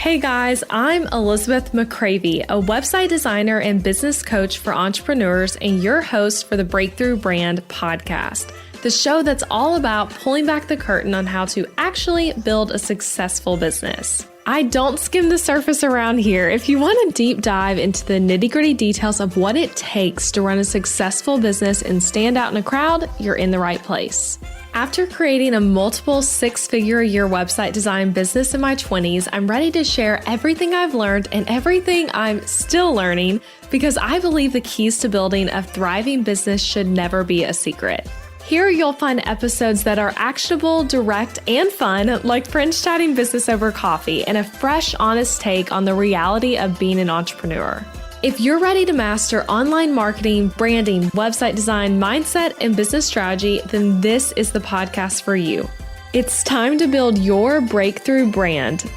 Hey guys, I'm Elizabeth McCravey, a website designer and business coach for entrepreneurs and your host for the Breakthrough Brand podcast, the show that's all about pulling back the curtain on how to actually build a successful business. I don't skim the surface around here. If you want a deep dive into the nitty-gritty details of what it takes to run a successful business and stand out in a crowd, you're in the right place. After creating a multiple six-figure-a-year website design business in my 20s, I'm ready to share everything I've learned and everything I'm still learning because I believe the keys to building a thriving business should never be a secret. Here you'll find episodes that are actionable, direct, and fun, like friends chatting business over coffee, and a fresh, honest take on the reality of being an entrepreneur. If you're ready to master online marketing, branding, website design, mindset, and business strategy, then this is the podcast for you. It's time to build your breakthrough brand.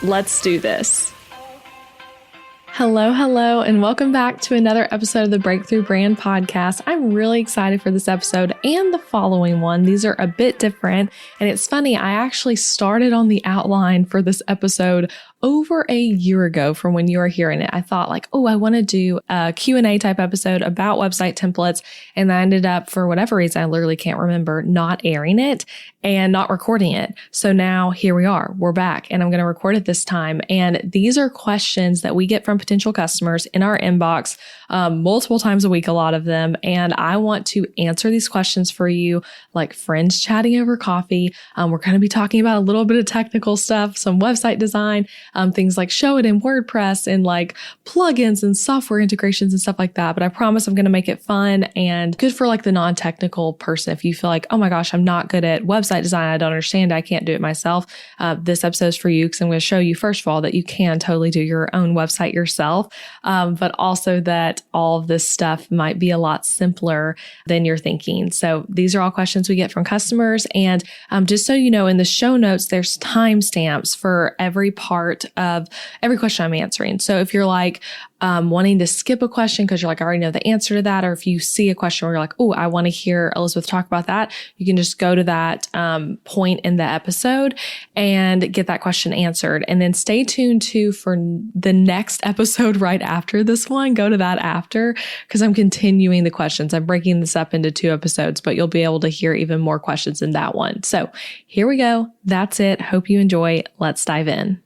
Let's do this. Hello, and welcome back to another episode of the Breakthrough Brand podcast. I'm really excited for this episode and the following one. These are a bit different, and it's funny, I actually started on the outline for this episode over a year ago from when you were hearing it. I thought I want to do a Q&A type episode about website templates. And I ended up, for whatever reason, I literally can't remember, not airing it and not recording it. So now here we are, we're back and I'm going to record it this time. And these are questions that we get from potential customers in our inbox multiple times a week, a lot of them. And I want to answer these questions for you like friends chatting over coffee. We're going to be talking about a little bit of technical stuff, some website design, things like Showit and Wordpress and like plugins and software integrations and stuff like that. But I promise I'm going to make it fun and good for like the non-technical person. If you feel like, oh my gosh, I'm not good at website design, I don't understand, I can't do it myself. This episode is for you because I'm going to show you, first of all, that you can totally do your own website yourself, but also that all of this stuff might be a lot simpler than you're thinking. So these are all questions we get from customers. And just so you know, in the show notes, there's timestamps for every part of every question I'm answering. So if you're like wanting to skip a question because you're like, I already know the answer to that, or if you see a question where you're like, oh, I want to hear Elizabeth talk about that, you can just go to that point in the episode and get that question answered. And then stay tuned too for the next episode right after this one. Go to that after because I'm continuing the questions. I'm breaking this up into 2 episodes, but you'll be able to hear even more questions in that one. So here we go. That's it. Hope you enjoy. Let's dive in.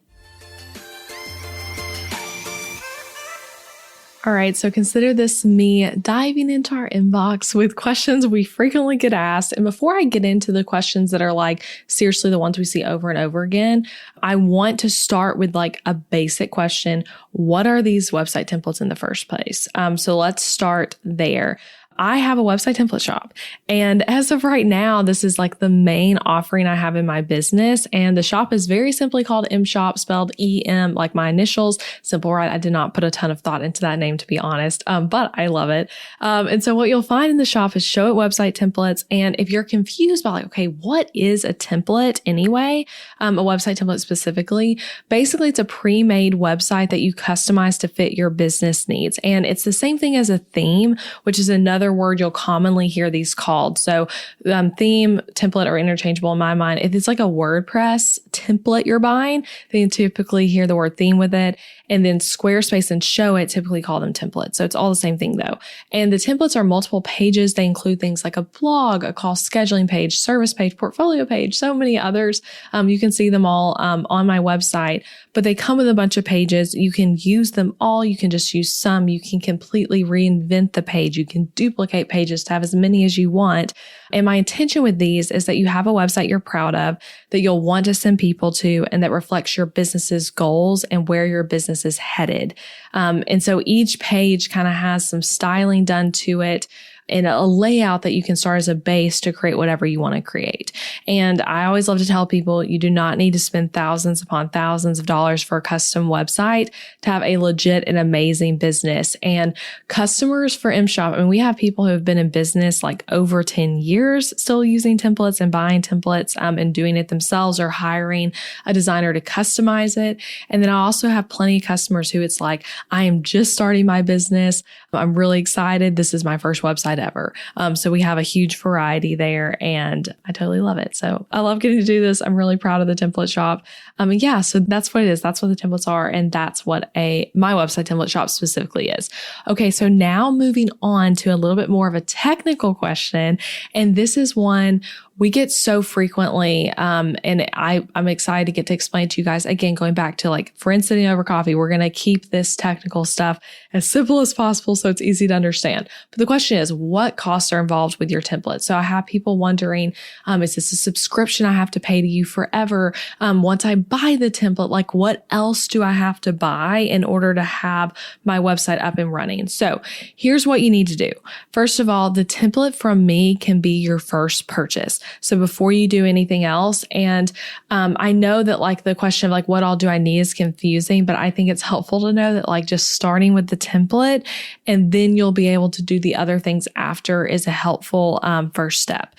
All right, so consider this me diving into our inbox with questions we frequently get asked. And before I get into the questions that are like seriously the ones we see over and over again, I want to start with like a basic question. What are these website templates in the first place? So let's start there. I have a website template shop. And as of right now, this is like the main offering I have in my business. And the shop is very simply called M Shop, spelled E-M, like my initials. Simple, right? I did not put a ton of thought into that name, to be honest. But I love it. And so what you'll find in the shop is Showit website templates. And if you're confused about like, okay, what is a template anyway? A website template specifically, basically it's a pre-made website that you customize to fit your business needs. And it's the same thing as a theme, which is another word you'll commonly hear these called. So theme, template are interchangeable in my mind. If it's like a WordPress template you're buying, then you typically hear the word theme with it. And then Squarespace and Showit typically call them templates. So it's all the same thing though. And the templates are multiple pages. They include things like a blog, a call scheduling page, service page, portfolio page, so many others. You can see them all on my website, but they come with a bunch of pages. You can use them all. You can just use some. You can completely reinvent the page. You can duplicate pages to have as many as you want. And my intention with these is that you have a website you're proud of, that you'll want to send people to, and that reflects your business's goals and where your business is headed. And so each page kind of has some styling done to it and a layout that you can start as a base to create whatever you want to create. And I always love to tell people you do not need to spend thousands upon thousands of dollars for a custom website to have a legit and amazing business. And customers for M-Shop, I mean, we have people who have been in business like over 10 years still using templates and buying templates and doing it themselves or hiring a designer to customize it. And then I also have plenty of customers who it's like, I am just starting my business. I'm really excited. This is my first website website ever. So we have a huge variety there and I totally love it. So I love getting to do this. I'm really proud of the template shop. And yeah, so that's what it is. That's what the templates are. And that's what my website template shop specifically is. Okay. So now moving on to a little bit more of a technical question. And this is one we get so frequently. And I'm excited to get to explain to you guys again, going back to like friends sitting over coffee. We're going to keep this technical stuff as simple as possible so it's easy to understand. But the question is, what costs are involved with your template? So I have people wondering, is this a subscription I have to pay to you forever? Once I buy the template, like what else do I have to buy in order to have my website up and running? So here's what you need to do. First of all, the template from me can be your first purchase. So before you do anything else, and I know that like the question of like what all do I need is confusing, but I think it's helpful to know that like just starting with the template and then you'll be able to do the other things after is a helpful first step.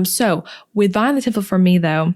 So with buying the template from me though,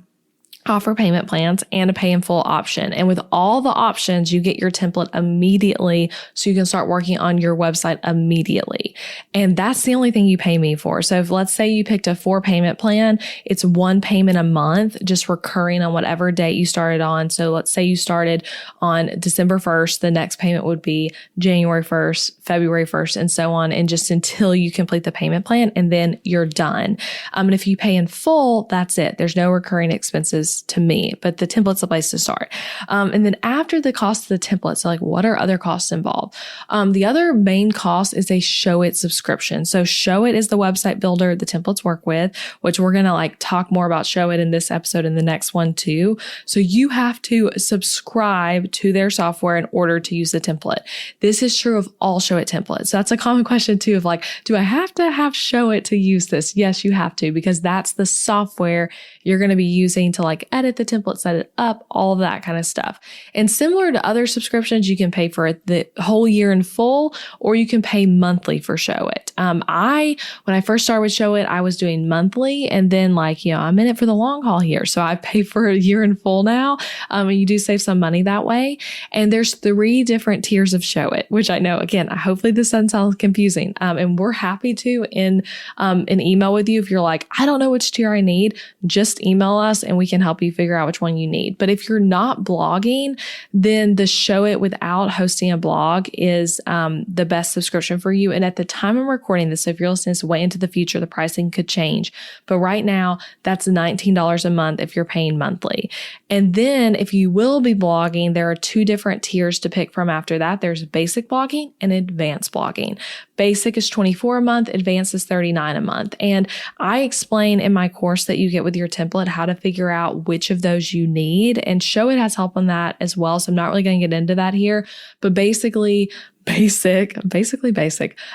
offer payment plans and a pay in full option. And with all the options, you get your template immediately so you can start working on your website immediately. And that's the only thing you pay me for. So if let's say you picked a 4 payment plan, it's 1 payment a month, just recurring on whatever date you started on. So let's say you started on December 1st, the next payment would be January 1st, February 1st, and so on. And just until you complete the payment plan and then you're done. And if you pay in full, that's it. There's no recurring expenses to me, but the template's the place to start. And then after the cost of the template, so like what are other costs involved? The other main cost is a Showit subscription. So Showit is the website builder the templates work with, which we're going to like talk more about Showit in this episode and the next one too. So you have to subscribe to their software in order to use the template. This is true of all Showit templates. So that's a common question too of like, do I have to have Showit to use this? Yes, you have to, because that's the software you're going to be using to like edit the template, set it up, all of that kind of stuff. And similar to other subscriptions, you can pay for it the whole year in full, or you can pay monthly for Showit. When I first started with Showit, I was doing monthly, and then like, I'm in it for the long haul here. So I pay for a year in full now. And you do save some money that way. And there's 3 different tiers of Showit, which I know, again, hopefully this doesn't sound confusing. And we're happy to in an email with you. If you're like, I don't know which tier I need, just email us and we can help you figure out which one you need. But if you're not blogging, then the Showit without hosting a blog is the best subscription for you. And at the time I'm recording this, so if you're listening to this way into the future, the pricing could change. But right now, that's $19 a month if you're paying monthly. And then if you will be blogging, there are 2 different tiers to pick from after that. There's basic blogging and advanced blogging. Basic is $24 a month, advanced is $39 a month. And I explain in my course that you get with your template how to figure out which of those you need, and Showit has help on that as well. So I'm not really going to get into that here, but basically basic.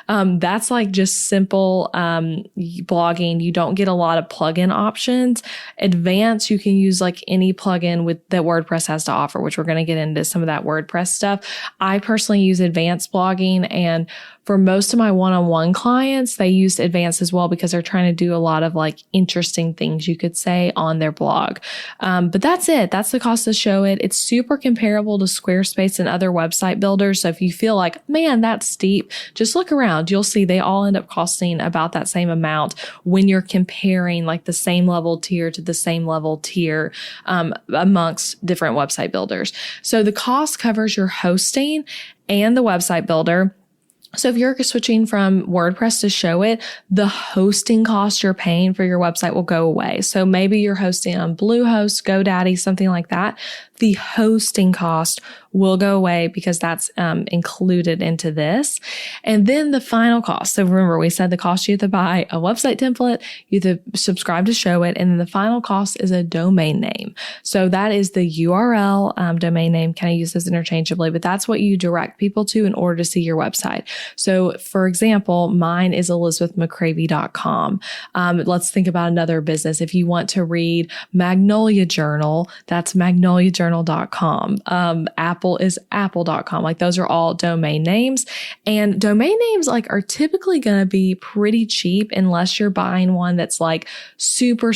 That's like just simple blogging. You don't get a lot of plugin options. Advanced, you can use like any plugin that WordPress has to offer, which we're going to get into some of that WordPress stuff. I personally use advanced blogging, and for most of my one-on-one clients, they use advanced as well because they're trying to do a lot of like interesting things you could say on their blog. But that's it. That's the cost of Showit. It's super comparable to Squarespace and other website builders. So if you feel like, man, that's steep, just look around. You'll see they all end up costing about that same amount when you're comparing like the same level tier to the same level tier amongst different website builders. So the cost covers your hosting and the website builder. So if you're switching from WordPress to Showit, the hosting cost you're paying for your website will go away. So maybe you're hosting on Bluehost, GoDaddy, something like that. The hosting cost will go away because that's included into this. And then the final cost. So remember, we said the cost you have to buy a website template, you have to subscribe to Showit, and then the final cost is a domain name. So that is the URL, domain name, kind of use this interchangeably, but that's what you direct people to in order to see your website. So for example, mine is elizabethmccravey.com. Let's think about another business. If you want to read Magnolia Journal, that's magnoliajournal.com. Apple is apple.com. Like those are all domain names, and domain names like are typically going to be pretty cheap unless you're buying one that's like super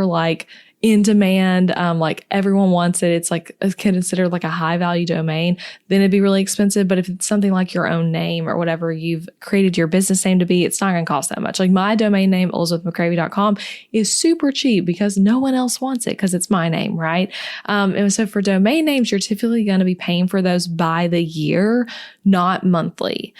like in demand, like everyone wants it, it's like considered like a high value domain, then it'd be really expensive. But if it's something like your own name or whatever you've created your business name to be, it's not going to cost that much. Like my domain name, elizabethmccravy.com, is super cheap because no one else wants it because it's my name, right? And so for domain names, you're typically going to be paying for those by the year, not monthly,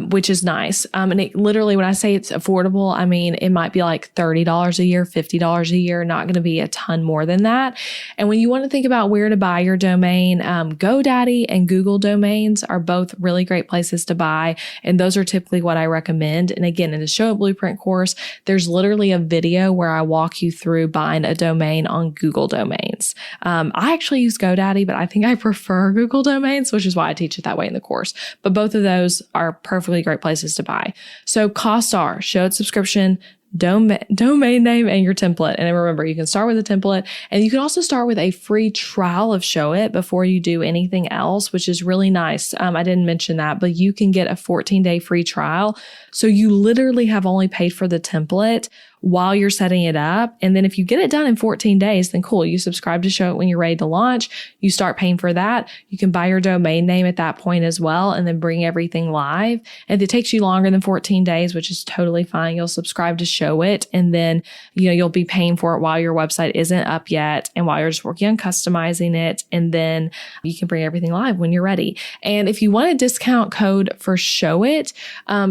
which is nice. And it literally, when I say it's affordable, I mean, it might be like $30 a year, $50 a year, not going to be a ton more than that. And when you want to think about where to buy your domain, GoDaddy and Google domains are both really great places to buy. And those are typically what I recommend. And again, in the Showit Blueprint course, there's literally a video where I walk you through buying a domain on Google domains. I actually use GoDaddy, but I think I prefer Google domains, which is why I teach it that way in the course. But both of those are perfectly great places to buy. So costs are Showit subscription, domain name, and your template. And remember, you can start with a template, and you can also start with a free trial of Showit before you do anything else, which is really nice. I didn't mention that, but you can get a 14-day free trial. So you literally have only paid for the template while you're setting it up. And then if you get it done in 14 days, then cool. You subscribe to Showit when you're ready to launch. You start paying for that. You can buy your domain name at that point as well, and then bring everything live. And if it takes you longer than 14 days, which is totally fine, you'll subscribe to Showit, and then, you'll be paying for it while your website isn't up yet and while you're just working on customizing it. And then you can bring everything live when you're ready. And if you want a discount code for Showit,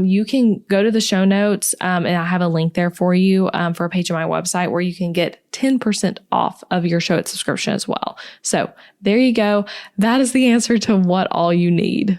you can go to the show notes, and I have a link there for you. For a page on my website where you can get 10% off of your Showit subscription as well. So there you go. That is the answer to what all you need.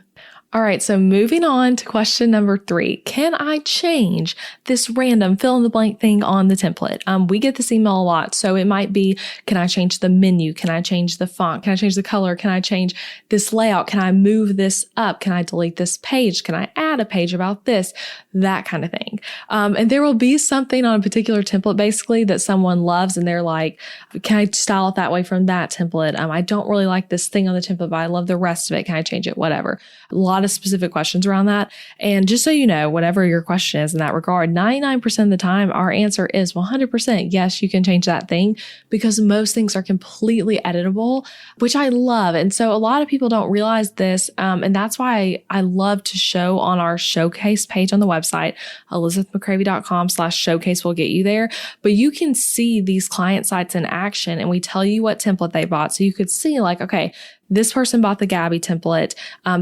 All right, so moving on to question number 3. Can I change this random fill in the blank thing on the template? We get this email a lot. So it might be, can I change the menu? Can I change the font? Can I change the color? Can I change this layout? Can I move this up? Can I delete this page? Can I add a page about this? That kind of thing. And there will be something on a particular template basically that someone loves, and they're like, can I style it that way from that template? I don't really like this thing on the template, but I love the rest of it. Can I change it? Whatever. A lot of specific questions around that. And just so you know, whatever your question is in that regard, 99% of the time, our answer is 100% yes, you can change that thing, because most things are completely editable, which I love. And so a lot of people don't realize this. And that's why I love to show on our showcase page on the website, elizabethmccravy.com/showcase will get you there. But you can see these client sites in action, and we tell you what template they bought. So you could see like, okay, this person bought the Gabby template.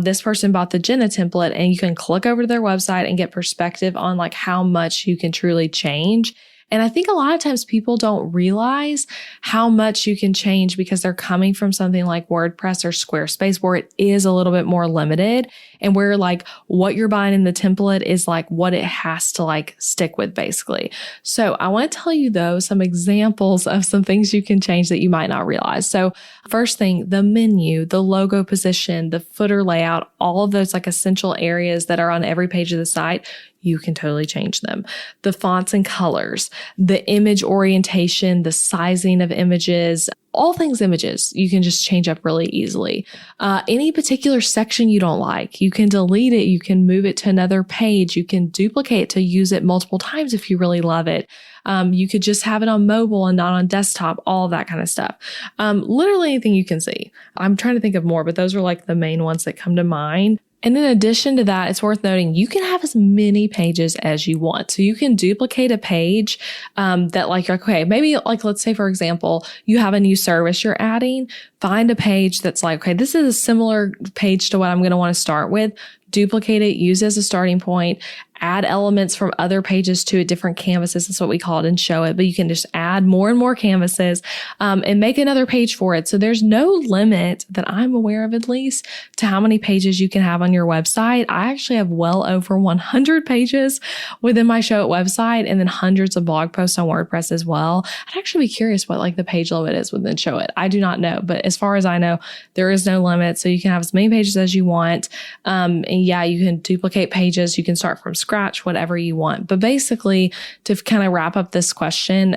This person bought the Jenna template, and you can click over to their website and get perspective on like how much you can truly change. And I think a lot of times people don't realize how much you can change because they're coming from something like WordPress or Squarespace, where it is a little bit more limited, and where like what you're buying in the template is like what it has to like stick with basically. So I want to tell you though, some examples of some things you can change that you might not realize. So first thing, the menu, the logo position, the footer layout, all of those like essential areas that are on every page of the site, you can totally change them. The fonts and colors, the image orientation, the sizing of images, all things images, you can just change up really easily. Any particular section you don't like, you can delete it. You can move it to another page. You can duplicate it to use it multiple times if you really love it. You could just have it on mobile and not on desktop, all of that kind of stuff. Literally anything you can see. I'm trying to think of more, but those are like the main ones that come to mind. And in addition to that, it's worth noting you can have as many pages as you want. So you can duplicate a page that like, okay, maybe like, let's say, for example, you have a new service you're adding. Find a page that's like, okay, this is a similar page to what I'm going to want to start with. Duplicate it, use it as a starting point, add elements from other pages to it, different canvases. That's what we call it in Showit. But you can just add more and more canvases and make another page for it. So there's no limit that I'm aware of, at least, to how many pages you can have on your website. I actually have well over 100 pages within my Showit website, and then hundreds of blog posts on WordPress as well. I'd actually be curious what like the page limit is within Showit. I do not know, but as far as I know, there is no limit. So you can have as many pages as you want. And yeah, you can duplicate pages. You can start from scratch, whatever you want. But basically, to kind of wrap up this question,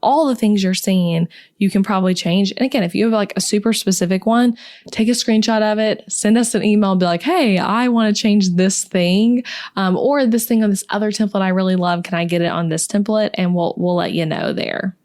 all the things you're seeing, you can probably change. And again, if you have like a super specific one, take a screenshot of it, send us an email, and be like, hey, I want to change this thing, or this thing on this other template I really love. Can I get it on this template? And we'll let you know there.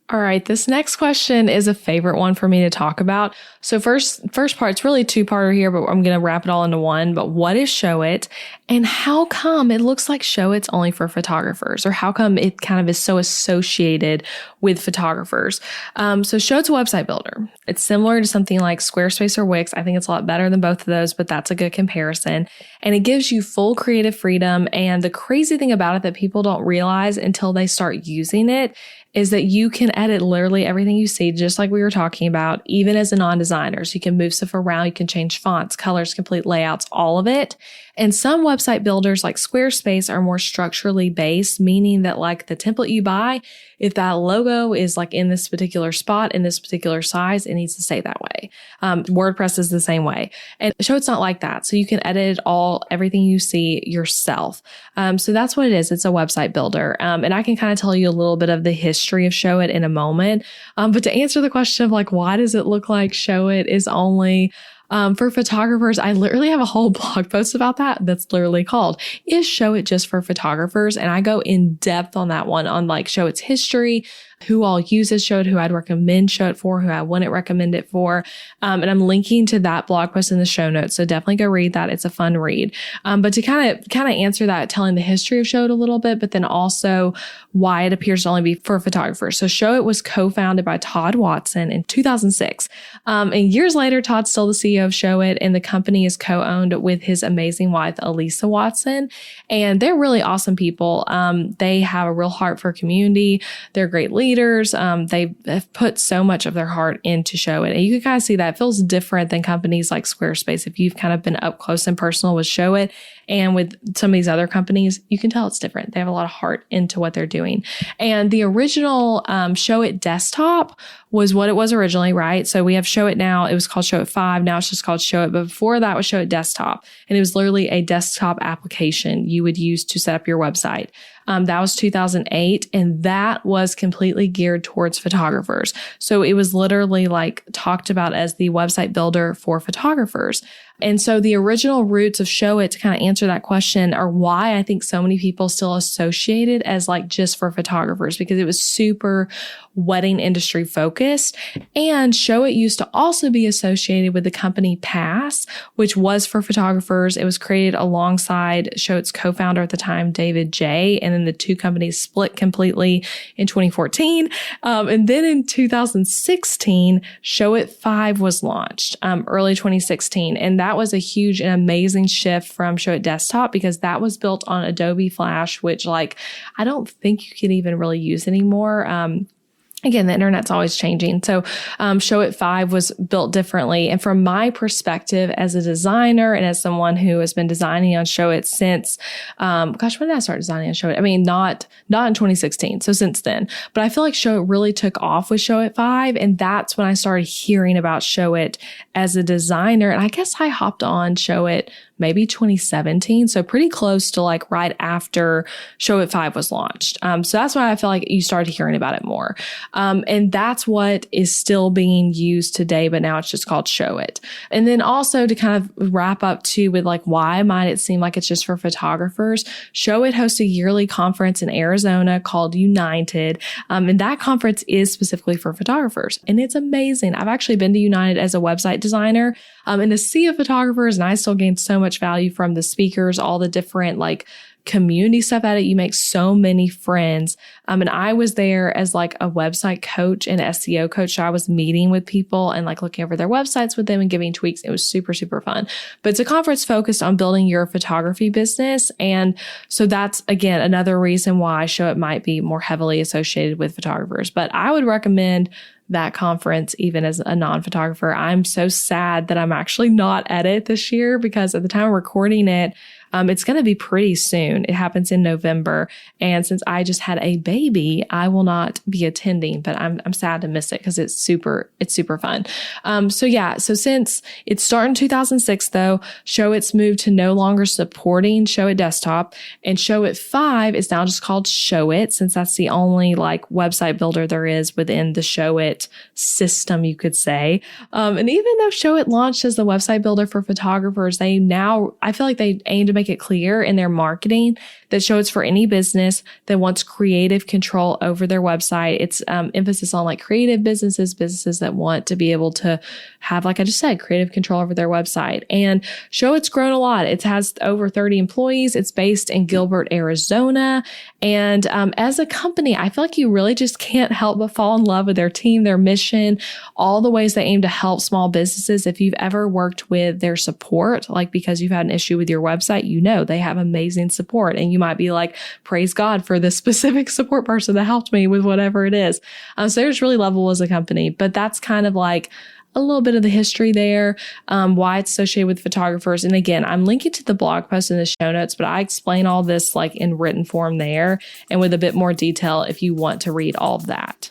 All right, this next question is a favorite one for me to talk about. So first part, it's really two-parter here, but I'm going to wrap it all into one. But what is Showit, and how come it looks like Showit's only for photographers, or how come it kind of is so associated with photographers? So Showit's a website builder. It's similar to something like Squarespace or Wix. I think it's a lot better than both of those, but that's a good comparison. And it gives you full creative freedom. And the crazy thing about it that people don't realize until they start using it is that you can edit literally everything you see, just like we were talking about, even as a non-designer. So you can move stuff around, you can change fonts, colors, complete layouts, all of it. And some website builders like Squarespace are more structurally based, meaning that like the template you buy, if that logo is like in this particular spot, in this particular size, it needs to stay that way. WordPress is the same way. And Showit's not like that. So you can edit everything you see yourself. So that's what it is. It's a website builder. And I can kind of tell you a little bit of the history of Showit in a moment. But to answer the question of like, why does it look like Showit is only for photographers, I literally have a whole blog post about that. That's literally called, Is Showit Just for Photographers? And I go in depth on that one, on like Showit's history, who all uses Showit, who I'd recommend Showit for, who I wouldn't recommend it for. And I'm linking to that blog post in the show notes. So definitely go read that. It's a fun read. But to kind of answer that, telling the history of Showit a little bit, but then also why it appears to only be for photographers. So Showit was co-founded by Todd Watson in 2006. And years later, Todd's still the CEO of Showit, and the company is co-owned with his amazing wife, Elisa Watson. And they're really awesome people. They have a real heart for community. They're great leaders. They have put so much of their heart into Showit. And you can kind of see that it feels different than companies like Squarespace. If you've kind of been up close and personal with Showit and with some of these other companies, you can tell it's different. They have a lot of heart into what they're doing. And the original Showit desktop was what it was originally, right? So we have Showit now. It was called Showit 5. Now it's just called Showit. But before that was Showit Desktop. And it was literally a desktop application you would use to set up your website. That was 2008. And that was completely geared towards photographers. So it was literally like talked about as the website builder for photographers. And so the original roots of Showit, to kind of answer that question, are why I think so many people still associate it as like just for photographers, because it was super wedding industry focused. And Showit used to also be associated with the company Pass, which was for photographers. It was created alongside Showit's co-founder at the time, David J. And then the two companies split completely in 2014. And then in 2016, Showit 5 was launched, early 2016. And that was a huge and amazing shift from Showit Desktop, because that was built on Adobe Flash, which like I don't think you can even really use anymore. Again, the internet's always changing. So Showit 5 was built differently. And from my perspective as a designer and as someone who has been designing on Showit since, when did I start designing on Showit? I mean, not in 2016. So since then. But I feel like Showit really took off with Showit 5. And that's when I started hearing about Showit as a designer. And I guess I hopped on Showit maybe 2017. So pretty close to like right after Showit 5 was launched. So that's why I feel like you started hearing about it more. And that's what is still being used today, but now it's just called Showit. And then also to kind of wrap up too with like, why might it seem like it's just for photographers? Showit hosts a yearly conference in Arizona called United. And that conference is specifically for photographers. And it's amazing. I've actually been to United as a website designer, in a sea of photographers, and I still gained so much value from the speakers, all the different like community stuff at it. You make so many friends. And I was there as like a website coach and SEO coach. So I was meeting with people and like looking over their websites with them and giving tweaks. It was super, super fun. But it's a conference focused on building your photography business. And so that's, again, another reason why Showit might be more heavily associated with photographers. But I would recommend that conference, even as a non-photographer. I'm so sad that I'm actually not at it this year, because at the time of recording it, it's going to be pretty soon. It happens in November. And since I just had a baby, I will not be attending, but I'm sad to miss it because it's super fun. So since it started in 2006 though, Showit's moved to no longer supporting Showit Desktop, and Showit 5 is now just called Showit, since that's the only like website builder there is within the Showit Showit system, you could say. And even though Showit launched as the website builder for photographers, I feel like they aim to make it clear in their marketing that Showit's for any business that wants creative control over their website. It's emphasis on like creative businesses that want to be able to have, like I just said, creative control over their website. And Showit's grown a lot. It has over 30 employees. It's based in Gilbert, Arizona. And as a company, I feel like you really just can't help but fall in love with their team, their mission, all the ways they aim to help small businesses. If you've ever worked with their support, like because you've had an issue with your website, you know they have amazing support. And you might be like, praise God for this specific support person that helped me with whatever it is. So they're just really lovable as a company. But that's kind of like a little bit of the history there, why it's associated with photographers. And again, I'm linking to the blog post in the show notes, but I explain all this like in written form there and with a bit more detail if you want to read all of that.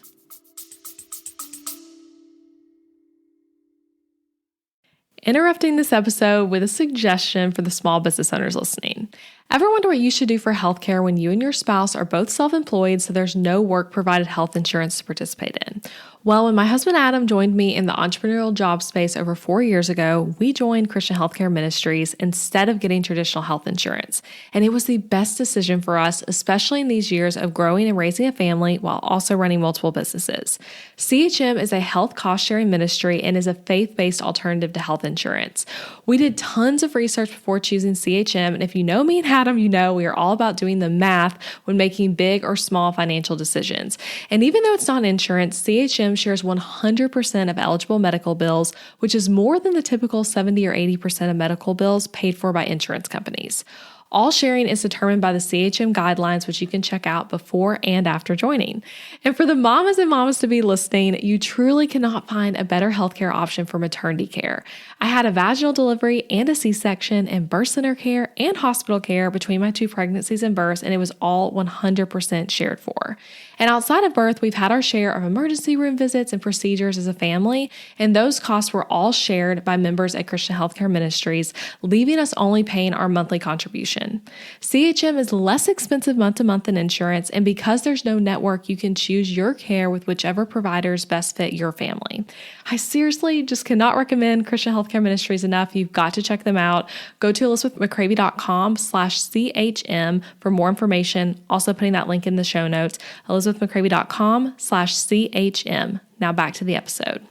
Interrupting this episode with a suggestion for the small business owners listening. Ever wonder what you should do for healthcare when you and your spouse are both self-employed, so there's no work-provided health insurance to participate in? Well, when my husband Adam joined me in the entrepreneurial job space over 4 years ago, we joined Christian Healthcare Ministries instead of getting traditional health insurance. And it was the best decision for us, especially in these years of growing and raising a family while also running multiple businesses. CHM is a health cost-sharing ministry and is a faith-based alternative to health insurance. We did tons of research before choosing CHM, and if you know me and Adam, you know we are all about doing the math when making big or small financial decisions. And even though it's not insurance, CHM shares 100% of eligible medical bills, which is more than the typical 70 or 80% of medical bills paid for by insurance companies. All sharing is determined by the CHM guidelines, which you can check out before and after joining. And for the mamas and mamas to be listening, you truly cannot find a better healthcare option for maternity care. I had a vaginal delivery and a C-section and birth center care and hospital care between my 2 pregnancies and births, and it was all 100% shared for. And outside of birth, we've had our share of emergency room visits and procedures as a family, and those costs were all shared by members at Christian Healthcare Ministries, leaving us only paying our monthly contribution. CHM is less expensive month to month than insurance, and because there's no network, you can choose your care with whichever providers best fit your family. I seriously just cannot recommend Christian Healthcare Ministries enough. You've got to check them out. Go to elizabethmccravey.com/CHM for more information. Also putting that link in the show notes, elizabethmccravey.com/CHM. Now back to the episode.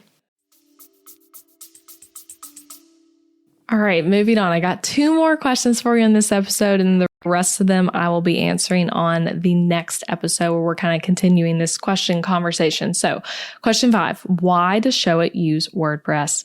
All right, moving on. I got 2 more questions for you in this episode, and the rest of them I will be answering on the next episode where we're kind of continuing this question conversation. So question 5, why does Showit use WordPress?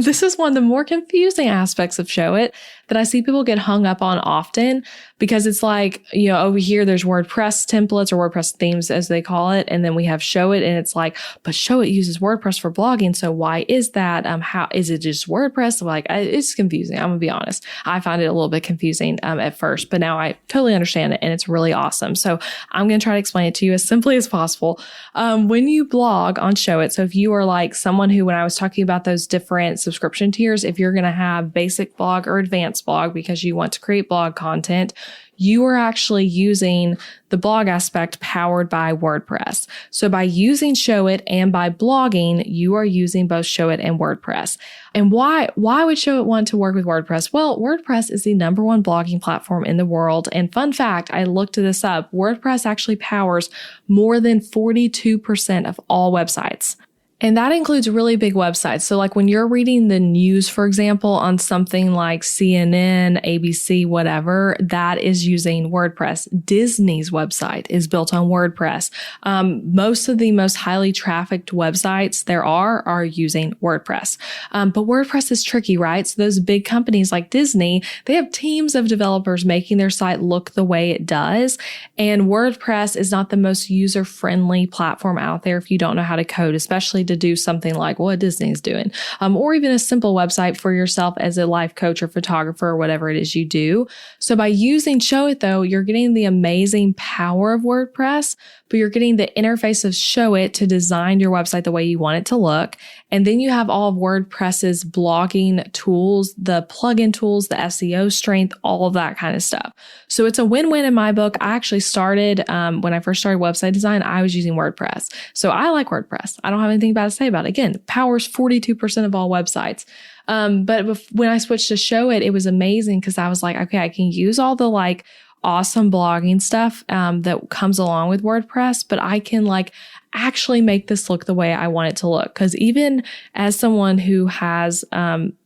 This is one of the more confusing aspects of Showit that I see people get hung up on often, because it's like, over here, there's WordPress templates or WordPress themes as they call it. And then we have Showit, and it's like, but Showit uses WordPress for blogging. So why is that? How is it just WordPress? It's confusing. I'm gonna be honest. I find it a little bit confusing at first, but now I totally understand it, and it's really awesome. So I'm going to try to explain it to you as simply as possible. When you blog on Showit, so if you are like someone who, when I was talking about those different subscription tiers, if you're going to have basic blog or advanced blog because you want to create blog content, you are actually using the blog aspect powered by WordPress. So by using Showit and by blogging, you are using both Showit and WordPress. And why would Showit want to work with WordPress? Well, WordPress is the #1 blogging platform in the world. And fun fact, I looked this up. WordPress actually powers more than 42% of all websites. And that includes really big websites. So like when you're reading the news, for example, on something like CNN, ABC, whatever, that is using WordPress. Disney's website is built on WordPress. Most of the most highly trafficked websites there are using WordPress. But WordPress is tricky, right? So those big companies like Disney, they have teams of developers making their site look the way it does. And WordPress is not the most user-friendly platform out there if you don't know how to code, especially to do something like what Disney's doing, or even a simple website for yourself as a life coach or photographer or whatever it is you do. So by using Showit, though, you're getting the amazing power of WordPress, but you're getting the interface of Showit to design your website the way you want it to look. And then you have all of WordPress's blogging tools, the plugin tools, the SEO strength, all of that kind of stuff. So it's a win-win in my book. I actually started, when I first started website design, I was using WordPress. So I like WordPress. I don't have anything anything bad to say about it. Again, powers 42% of all websites. But when I switched to Showit, it was amazing because I was like, okay, I can use all the like awesome blogging stuff that comes along with WordPress, but I can like actually make this look the way I want it to look. Because even as someone who has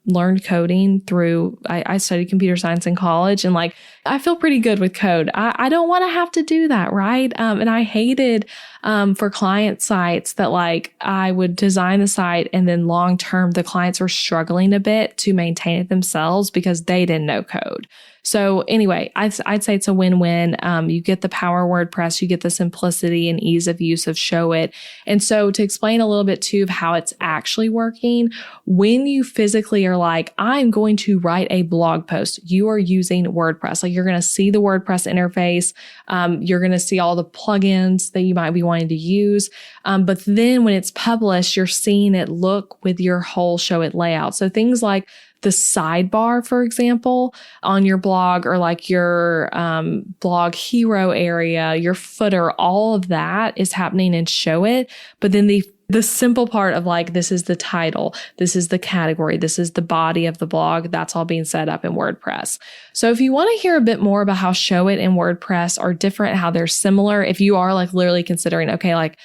learned coding through, I studied computer science in college, and like I feel pretty good with code. I don't want to have to do that, right? And I hated for client sites that like I would design the site and then long term the clients were struggling a bit to maintain it themselves because they didn't know code. So anyway, I'd say it's a win-win. You get the power of WordPress, you get the simplicity and ease of use of Showit. And so to explain a little bit too of how it's actually working, when you physically are like, I'm going to write a blog post, you are using WordPress. Like you're going to see the WordPress interface. You're going to see all the plugins that you might be wanting to use. But then when it's published, you're seeing it look with your whole Showit layout. So things like the sidebar, for example, on your blog, or like your blog hero area, your footer, all of that is happening in Showit. But then the simple part of like, this is the title, this is the category, this is the body of the blog, that's all being set up in WordPress. So if you want to hear a bit more about how Showit and WordPress are different, how they're similar, if you are like literally considering, okay, like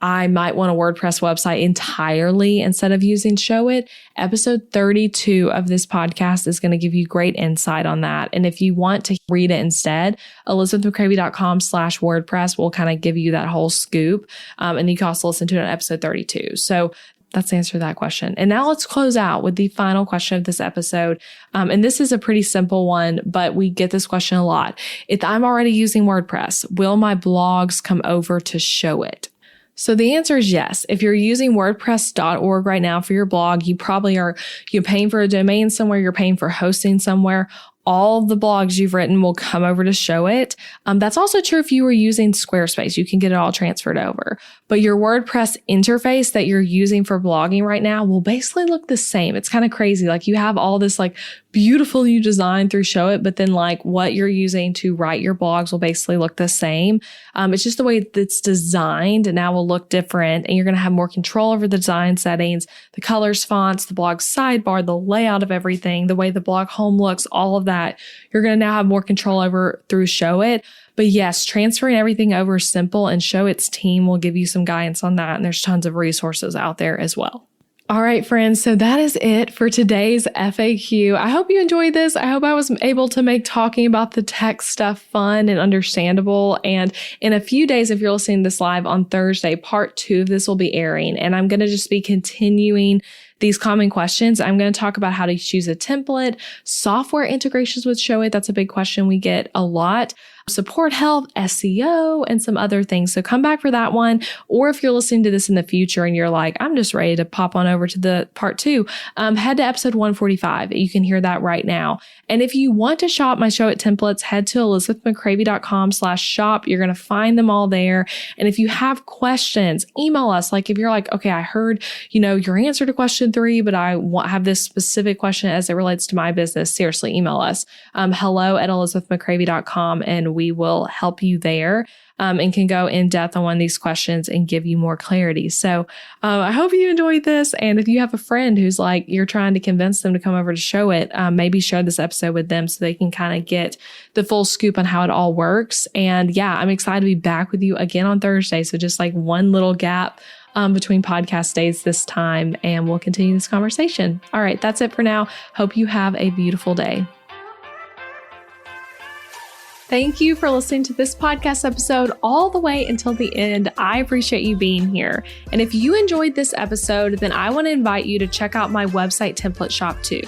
I might want a WordPress website entirely instead of using Showit, episode 32 of this podcast is going to give you great insight on that. And if you want to read it instead, elizabethmccravey.com/WordPress will kind of give you that whole scoop. And you can also listen to it on episode 32. So that's the answer to that question. And now let's close out with the final question of this episode. And this is a pretty simple one, but we get this question a lot. If I'm already using WordPress, will my blogs come over to Showit? So the answer is yes. If you're using WordPress.org right now for your blog, you probably are, you're paying for a domain somewhere, you're paying for hosting somewhere. All of the blogs you've written will come over to Showit. That's also true if you were using Squarespace. You can get it all transferred over. But your WordPress interface that you're using for blogging right now will basically look the same. It's kind of crazy. Like you have all this like beautiful new design through Showit, but then like what you're using to write your blogs will basically look the same. It's just the way it's designed and now will look different. And you're going to have more control over the design settings, the colors, fonts, the blog sidebar, the layout of everything, the way the blog home looks, all of that. You're going to now have more control over through Showit. But yes, transferring everything over is simple, and Showit's team will give you some guidance on that. And there's tons of resources out there as well. All right, friends. So that is it for today's FAQ. I hope you enjoyed this. I hope I was able to make talking about the tech stuff fun and understandable. And in a few days, if you're listening to this live on Thursday, part 2 of this will be airing. And I'm going to just be continuing these common questions. I'm going to talk about how to choose a template, software integrations with Showit. That's a big question we get a lot. Support health, SEO, and some other things. So come back for that one. Or if you're listening to this in the future and you're like, I'm just ready to pop on over to the part 2, head to episode 145. You can hear that right now. And if you want to shop my Showit templates, head to elizabethmccravey.com/shop. You're going to find them all there. And if you have questions, email us. Like if you're like, okay, I heard, your answer to question 3, but I have this specific question as it relates to my business. Seriously, email us. hello@elizabethmccravey.com, and we will help you there. And can go in depth on one of these questions and give you more clarity. So I hope you enjoyed this. And if you have a friend who's like, you're trying to convince them to come over to Showit, maybe share this episode with them so they can kind of get the full scoop on how it all works. And yeah, I'm excited to be back with you again on Thursday. So just like one little gap between podcast days this time, and we'll continue this conversation. All right, that's it for now. Hope you have a beautiful day. Thank you for listening to this podcast episode all the way until the end. I appreciate you being here. And if you enjoyed this episode, then I want to invite you to check out my website template shop too.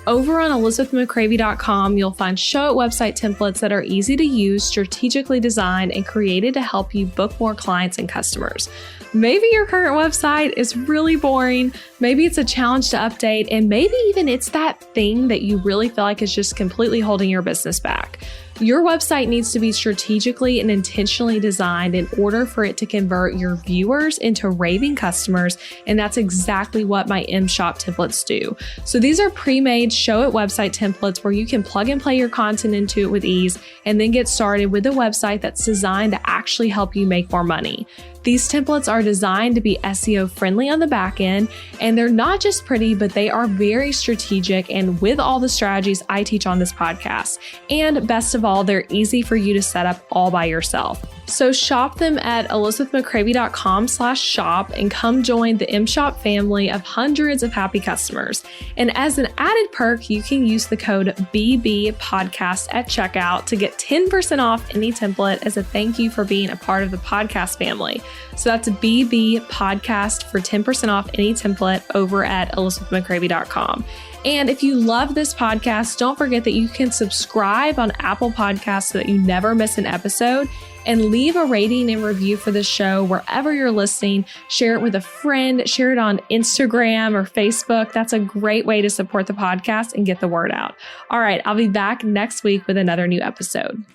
Over on elizabethmccravey.com, you'll find Showit website templates that are easy to use, strategically designed, and created to help you book more clients and customers. Maybe your current website is really boring. Maybe it's a challenge to update, and maybe even it's that thing that you really feel like is just completely holding your business back. Your website needs to be strategically and intentionally designed in order for it to convert your viewers into raving customers, and that's exactly what my M-Shop templates do. So these are pre-made Showit website templates where you can plug and play your content into it with ease and then get started with a website that's designed to actually help you make more money. These templates are are designed to be SEO friendly on the back end, and they're not just pretty, but they are very strategic and with all the strategies I teach on this podcast. And best of all, they're easy for you to set up all by yourself. So shop them at elizabethmccravey.com/shop and come join the MShop family of hundreds of happy customers. And as an added perk, you can use the code BBPodcast at checkout to get 10% off any template as a thank you for being a part of the podcast family. So that's BB Podcast for 10% off any template over at elizabethmccravey.com. And if you love this podcast, don't forget that you can subscribe on Apple Podcasts so that you never miss an episode, and leave a rating and review for the show wherever you're listening. Share it with a friend, share it on Instagram or Facebook. That's a great way to support the podcast and get the word out. All right, I'll be back next week with another new episode.